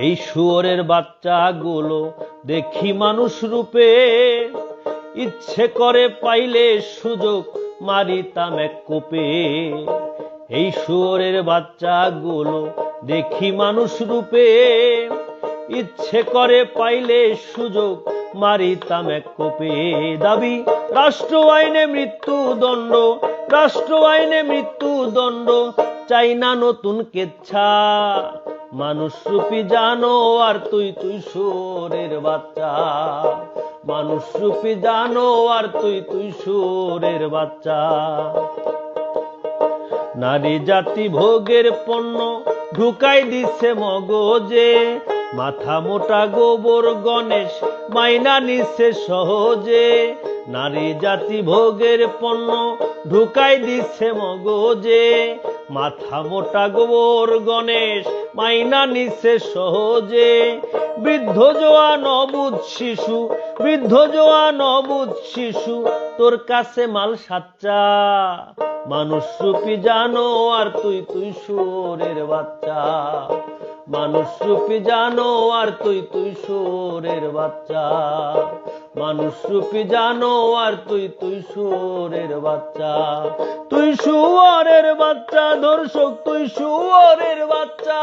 এই শুয়োরের বাচ্চাগুলো দেখি মানুষ রূপে, ইচ্ছে করে পাইলে সুযোগ মারিতাম এক কোপে। এই শুয়োরের বাচ্চাগুলো দেখি মানুষ রূপে, ইচ্ছে করে পাইলে সুযোগ মারিতাম এক কোপে। দাবি রাষ্ট্র আইনে মৃত্যুদণ্ড, রাষ্ট্র আইনে মৃত্যুদণ্ড, চাই না নতুন কেচ্ছা। মানুষ রূপী জানোয়ার তুই, তুই শুয়োরের বাচ্চা। মানুষ রূপী জানোয়ার তুই, তুই শুয়োরের বাচ্চা। নারী জাতি ভোগের পণ্য ঢুকাই দিছে মগজে, মাথা মোটা গোবর গণেশ মাইনা নিছে সহজে। নারী জাতি ভোগের পণ্য ঢুকাই দিছে মগজে, মাথা মোটা গোবর গণেশ মাইনা নিছে সহজে। বৃদ্ধ জোয়ান অবুঝ শিশু, বৃদ্ধ জোয়ান অবুঝ শিশু, তোর কাছে মাল সাচ্চা। মানুষ রূপী জানোয়ার তুই, তুই শুয়োরের বাচ্চা। মানুষ রূপী জানোয়ার তুই, তুই শুয়োরের বাচ্চা। মানুষ রূপী জানোয়ার তুই, তুই শুয়োরের বাচ্চা। তুই শুয়োরের বাচ্চা, দর্শক তুই শুয়োরের বাচ্চা।